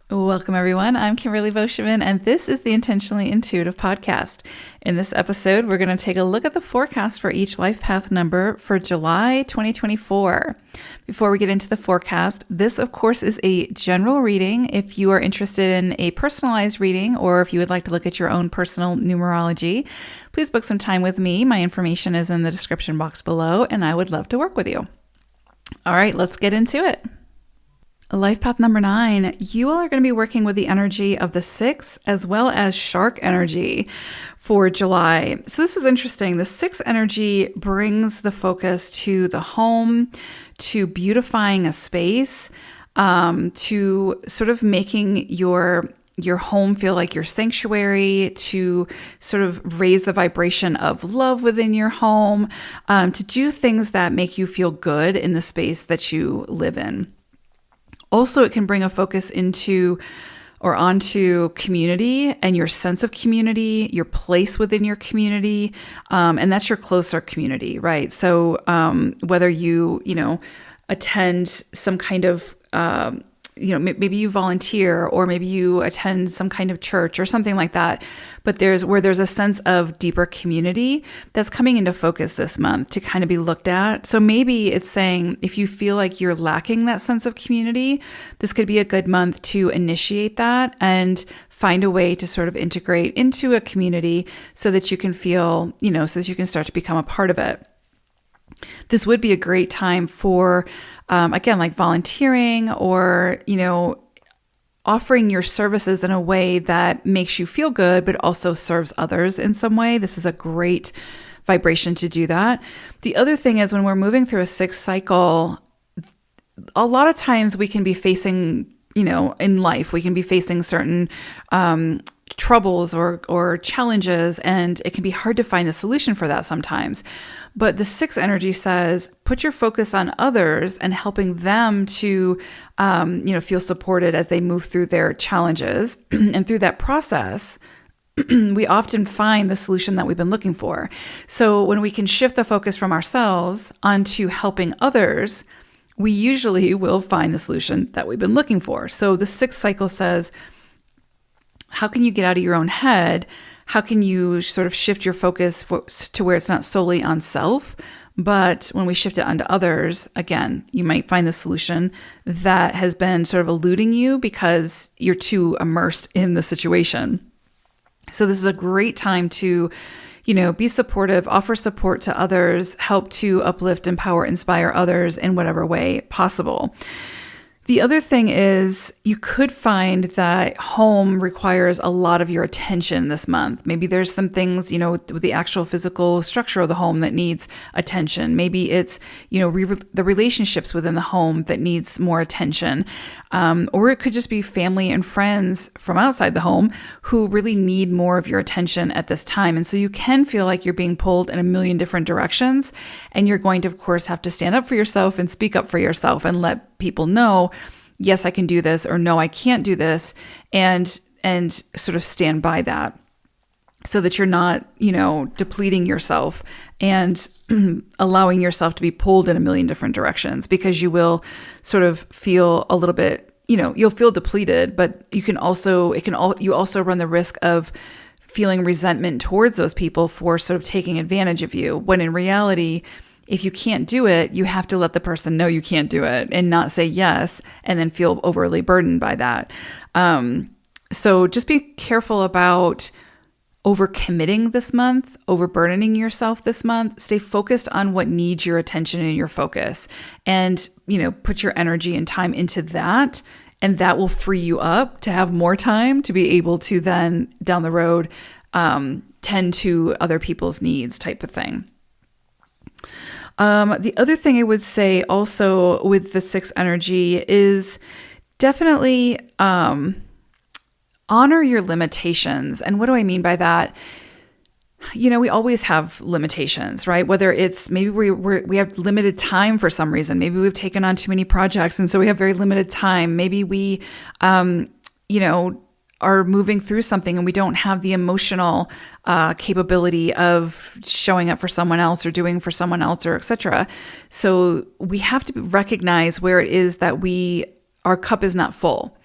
Welcome, everyone. I'm Kimberly Boschman, and this is the Intentionally Intuitive podcast. In this episode, we're going to take a look at the forecast for each life path number for July 2024. Before we get into the forecast, this, of course, is a general reading. If you are interested in a personalized reading, or if you would like to look at your own personal numerology, please book some time with me. My information is in the description box below, and I would love to work with you. All right, let's get into it. Life path number 9, you all are going to be working with the energy of the 6 as well as shark energy for July. So this is interesting. The 6 energy brings the focus to the home, to beautifying a space, to sort of making your home feel like your sanctuary, to sort of raise the vibration of love within your home, to do things that make you feel good in the space that you live in. Also, it can bring a focus into or onto community and your sense of community, your place within your community, and that's your closer community, right? So whether you attend some kind of maybe you volunteer, or maybe you attend some kind of church or something like that. But there's a sense of deeper community that's coming into focus this month to kind of be looked at. So maybe it's saying if you feel like you're lacking that sense of community, this could be a good month to initiate that and find a way to sort of integrate into a community so that you can feel, so that you can start to become a part of it. This would be a great time for, again, like volunteering or, offering your services in a way that makes you feel good, but also serves others in some way. This is a great vibration to do that. The other thing is when we're moving through a 6 cycle, a lot of times we can be facing, in life, we can be facing certain troubles or challenges, and it can be hard to find the solution for that sometimes. But the 6 energy says, put your focus on others and helping them to, feel supported as they move through their challenges. And through that process, we often find the solution that we've been looking for. So when we can shift the focus from ourselves onto helping others, we usually will find the solution that we've been looking for. So the 6th cycle says, how can you get out of your own head? How can you sort of shift your focus to where it's not solely on self, but when we shift it onto others, again, you might find the solution that has been sort of eluding you because you're too immersed in the situation. So this is a great time to, be supportive, offer support to others, help to uplift, empower, inspire others in whatever way possible. The other thing is you could find that home requires a lot of your attention this month. Maybe there's some things, with the actual physical structure of the home that needs attention. Maybe it's, the relationships within the home that needs more attention. Or it could just be family and friends from outside the home who really need more of your attention at this time. And so you can feel like you're being pulled in a million different directions. And you're going to, of course, have to stand up for yourself and speak up for yourself and let people know, yes, I can do this, or no, I can't do this, and sort of stand by that so that you're not, depleting yourself and allowing yourself to be pulled in a million different directions, because you will sort of feel a little bit, you'll feel depleted, but you also run the risk of feeling resentment towards those people for sort of taking advantage of you, when in reality, if you can't do it, you have to let the person know you can't do it and not say yes and then feel overly burdened by that. So just be careful about overcommitting this month, overburdening yourself this month. Stay focused on what needs your attention and your focus, and, put your energy and time into that. And that will free you up to have more time to be able to then down the road tend to other people's needs, type of thing. The other thing I would say also with the 6 energy is definitely honor your limitations. And what do I mean by that? We always have limitations, right? Whether it's maybe we have limited time for some reason. Maybe we've taken on too many projects, and so we have very limited time. Maybe we, are moving through something and we don't have the emotional capability of showing up for someone else or doing for someone else, or etc. So we have to recognize where it is that our cup is not full.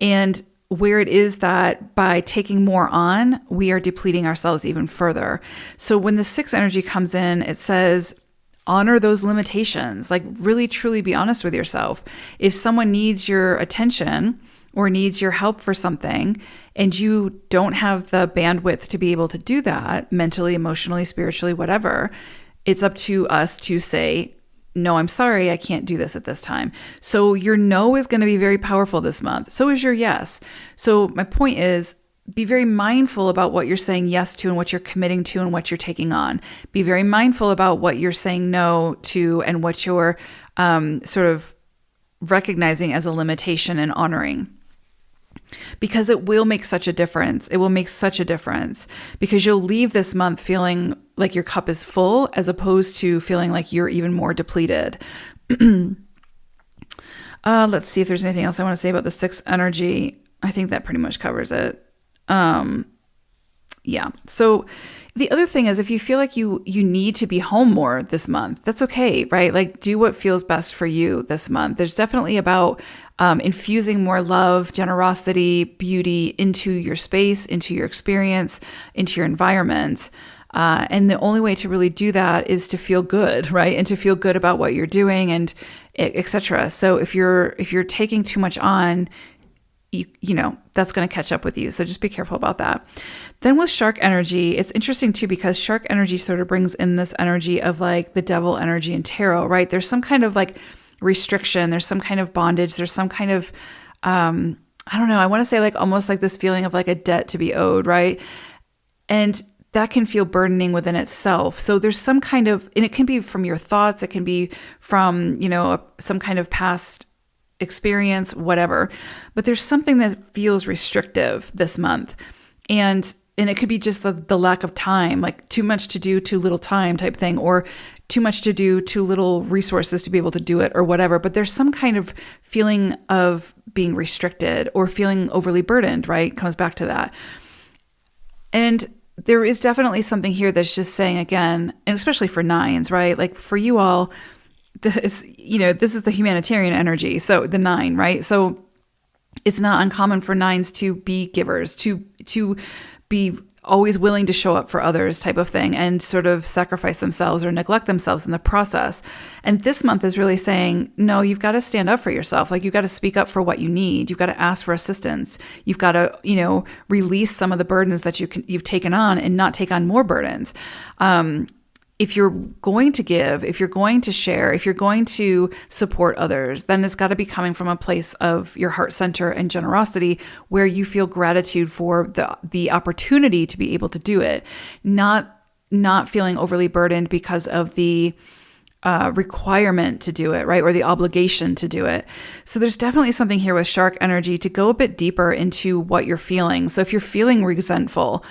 And where it is that by taking more on, we are depleting ourselves even further. So when the 6 energy comes in, it says, honor those limitations, like really truly be honest with yourself. If someone needs your attention or needs your help for something and you don't have the bandwidth to be able to do that mentally, emotionally, spiritually, whatever, it's up to us to say, no, I'm sorry, I can't do this at this time. So your no is going to be very powerful this month. So is your yes. So my point is, be very mindful about what you're saying yes to and what you're committing to and what you're taking on. Be very mindful about what you're saying no to and what you're sort of recognizing as a limitation and honoring. Because it will make such a difference. It will make such a difference because you'll leave this month feeling like your cup is full as opposed to feeling like you're even more depleted. Let's see if there's anything else I want to say about the 6 energy. I think that pretty much covers it. Yeah. So the other thing is if you feel like you need to be home more this month, that's okay, right? Like do what feels best for you this month. There's definitely about infusing more love, generosity, beauty into your space, into your experience, into your environment. And the only way to really do that is to feel good, right? And to feel good about what you're doing and etc. So if you're taking too much on, you know, that's going to catch up with you. So just be careful about that. Then with shark energy, it's interesting too, because shark energy sort of brings in this energy of like the devil energy in tarot, right? There's some kind of like restriction. There's some kind of bondage. There's some kind of, I don't know. I want to say like almost like this feeling of like a debt to be owed, right? And that can feel burdening within itself. So there's some kind of, and it can be from your thoughts. It can be from, you know, some kind of past experience, whatever. But there's something that feels restrictive this month. And it could be just the lack of time, like too much to do, too little time type thing, or too much to do, too little resources to be able to do it or whatever. But there's some kind of feeling of being restricted or feeling overly burdened, right? Comes back to that. And there is definitely something here that's just saying again, and especially for 9s, right? Like for you all, this, you know, this is the humanitarian energy. So the 9, right? So it's not uncommon for 9s to be givers, to be always willing to show up for others type of thing and sort of sacrifice themselves or neglect themselves in the process. And this month is really saying, no, you've got to stand up for yourself. Like you've got to speak up for what you need. You've got to ask for assistance. You've got to, you know, release some of the burdens that you've taken on and not take on more burdens. If you're going to give, if you're going to share, if you're going to support others, then it's got to be coming from a place of your heart center and generosity where you feel gratitude for the opportunity to be able to do it, not feeling overly burdened because of the requirement to do it, right? Or the obligation to do it. So there's definitely something here with shark energy to go a bit deeper into what you're feeling. So if you're feeling resentful,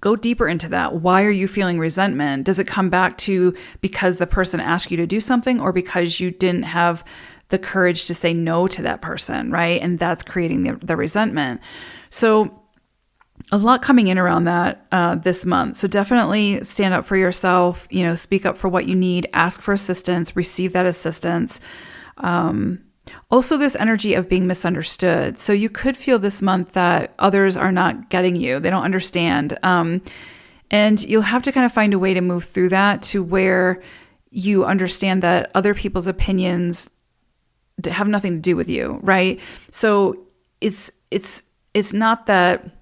go deeper into that. Why are you feeling resentment? Does it come back to because the person asked you to do something or because you didn't have the courage to say no to that person, right? And that's creating the resentment. So a lot coming in around that this month. So definitely stand up for yourself, you know, speak up for what you need, ask for assistance, receive that assistance. Also, this energy of being misunderstood. So you could feel this month that others are not getting you. They don't understand. And you'll have to kind of find a way to move through that to where you understand that other people's opinions have nothing to do with you, right? So it's not that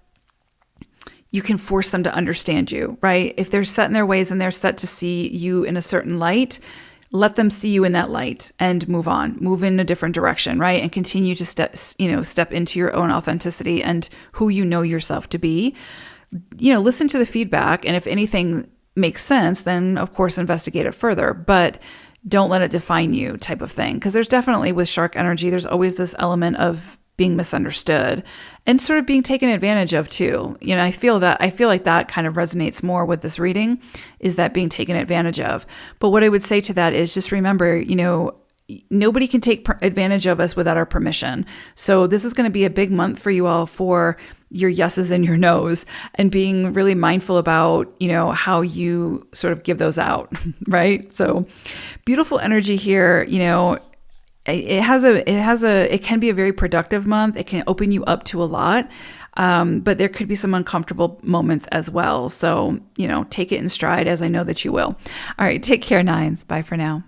you can force them to understand you, right? If they're set in their ways and they're set to see you in a certain light, let them see you in that light and move on, move in a different direction, right? And continue to step into your own authenticity and who you know yourself to be. You know, listen to the feedback. And if anything makes sense, then of course, investigate it further, but don't let it define you type of thing. Because there's definitely with shark energy, there's always this element of being misunderstood and sort of being taken advantage of too. You know, I feel like that kind of resonates more with this reading, is that being taken advantage of. But what I would say to that is just remember, you know, nobody can take advantage of us without our permission. So this is going to be a big month for you all for your yeses and your nos and being really mindful about, you know, how you sort of give those out, right? So beautiful energy here, you know. it can be a very productive month. It can open you up to a lot. But there could be some uncomfortable moments as well. So, take it in stride, as I know that you will. All right. Take care, nines. Bye for now.